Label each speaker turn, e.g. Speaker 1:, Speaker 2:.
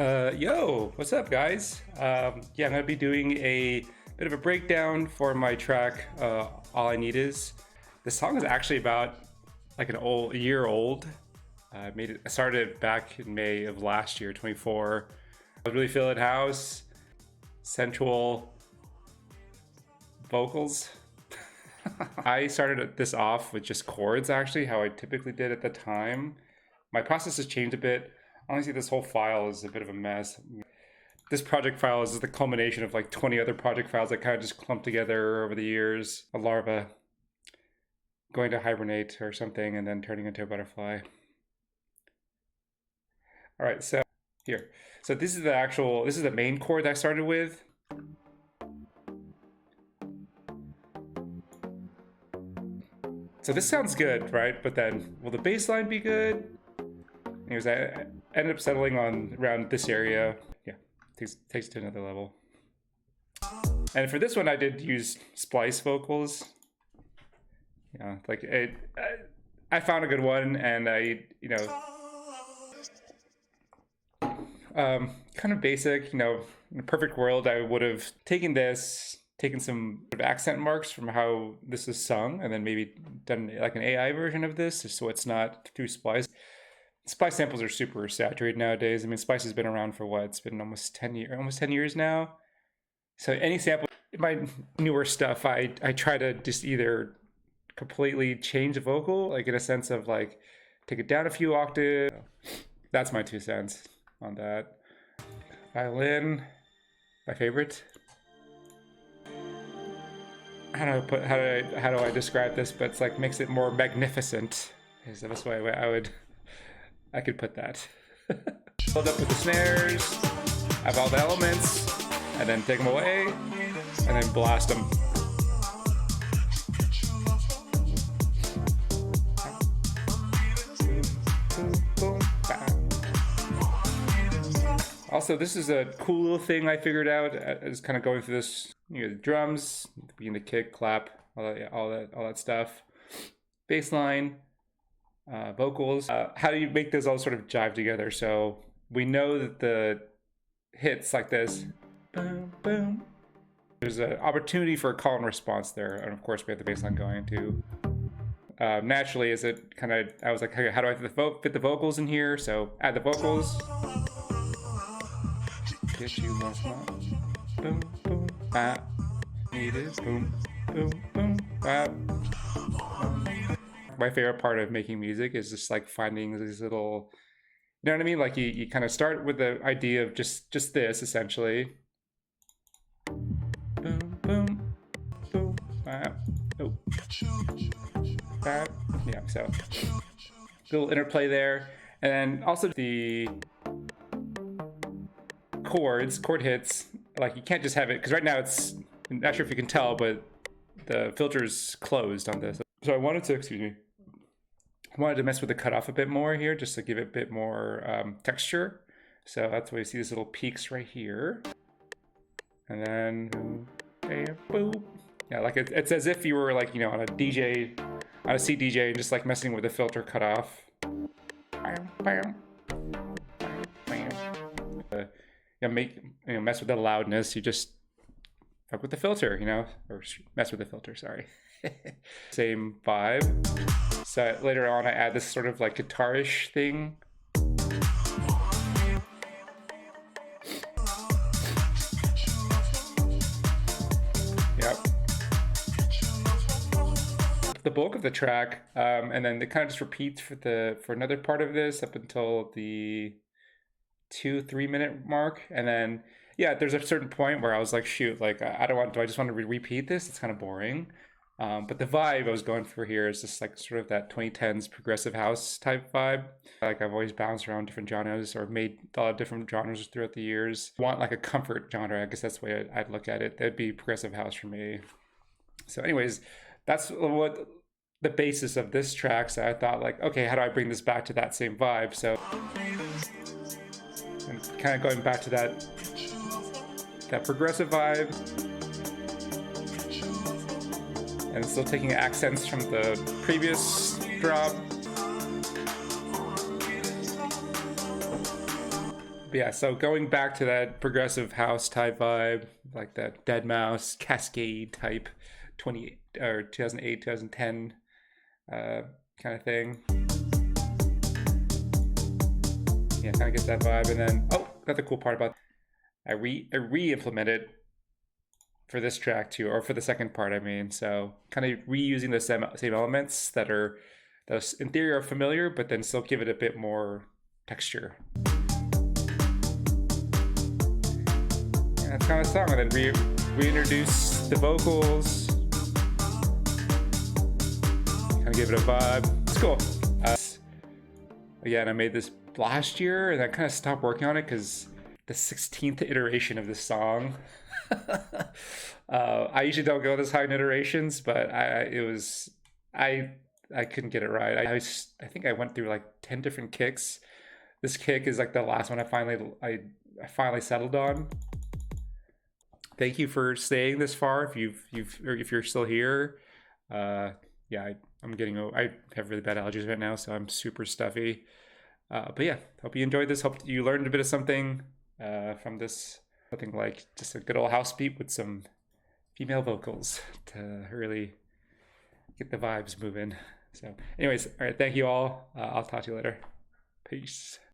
Speaker 1: Yo, what's up, guys? Yeah, I'm gonna be doing a bit of a breakdown for my track. All I Need Is. This song is actually about like a year old. I started it back in May of last year, 24. I was really feeling house, sensual vocals. I started this off with just chords, actually, how I typically did at the time. My process has changed a bit. Honestly, this whole file is a bit of a mess. This project file is the culmination of like 20 other project files that kind of just clumped together over the years. A larva going to hibernate or something and then turning into a butterfly. All right, so here. So this is the main chord that I started with. So this sounds good, right? But then, will the bass line be good? Anyways, I ended up settling on around this area. Yeah, takes it to another level. And for this one, I did use splice vocals. Yeah, like I found a good one, and kind of basic. In a perfect world, I would have taken some accent marks from how this is sung, and then maybe done like an AI version of this, so it's not through splice. Splice samples are super saturated nowadays. I mean, Splice has been around for what? It's been almost 10 years now. So any sample, my newer stuff, I try to just either completely change the vocal, like in a sense of like take it down a few octaves. That's my 2 cents on that. Violin, my favorite. How do I describe this? But it's like makes it more magnificent. Is the best way I could put that. Build up with the snares, have all the elements, and then take them away, and then blast them. Also, this is a cool little thing I figured out as kind of going through this. The drums, being the kick, clap, all that stuff. Bass line. Vocals. How do you make those all sort of jive together? So we know that the hits like this, boom, boom, there's an opportunity for a call and response there, and of course we have the bass line going too. Naturally, I was like, hey, how do I fit the vocals in here? So add the vocals. Get you once more. Boom, boom, bap. Need it. Boom, boom, boom, bap. My favorite part of making music is just like finding these little, you know what I mean? Like you kind of start with the idea of just this essentially. Boom, boom, boom, bap. Oh, bap. Yeah, so little interplay there. And then also the chord hits, like you can't just have it, because right now I'm not sure if you can tell, but the filter's closed on this. So I wanted to mess with the cutoff a bit more here, just to give it a bit more texture. So that's why you see these little peaks right here. And then, boom. Yeah, like it's as if you were like, on a CDJ, and just like messing with the filter cutoff. Mess with the loudness. You just fuck with the filter, or mess with the filter, sorry. Same vibe. So later on I add this sort of like guitarish thing. Yep. The bulk of the track, and then it kind of just repeats for another part of this up until the 2-3 minute mark, and then yeah, there's a certain point where I was like, shoot, like do I just want to repeat this? It's kind of boring. But the vibe I was going for here is just like sort of that 2010s progressive house type vibe. Like I've always bounced around different genres, or made a lot of different genres throughout the years. Want like a comfort genre, I guess that's the way I'd look at it. That'd be progressive house for me. So anyways, that's what the basis of this track. So I thought like, okay, how do I bring this back to that same vibe? So and kind of going back to that progressive vibe. And still taking accents from the previous drop. But yeah, so going back to that progressive house type vibe, like that Dead Mouse Cascade type 20 or 2008, 2010 uh, kind of thing. Yeah, kind of get that vibe. And then, oh, another cool part about I re-implemented for this track too, or for the second part, I mean. So kind of reusing the same elements that in theory are familiar, but then still give it a bit more texture. And that's kind of the song, and then reintroduce the vocals, kind of give it a vibe. It's cool. Again, I made this last year, and I kind of stopped working on it because the 16th iteration of this song. I usually don't go this high in iterations, but I couldn't get it right. I think I went through like 10 different kicks. This kick is like the last one I finally settled on. Thank you for staying this far. If you're still here, yeah, I have really bad allergies right now, so I'm super stuffy. But yeah, hope you enjoyed this. Hope you learned a bit of something from this. Something like just a good old house beat with some female vocals to really get the vibes moving. So anyways, all right, thank you all. I'll talk to you later. Peace.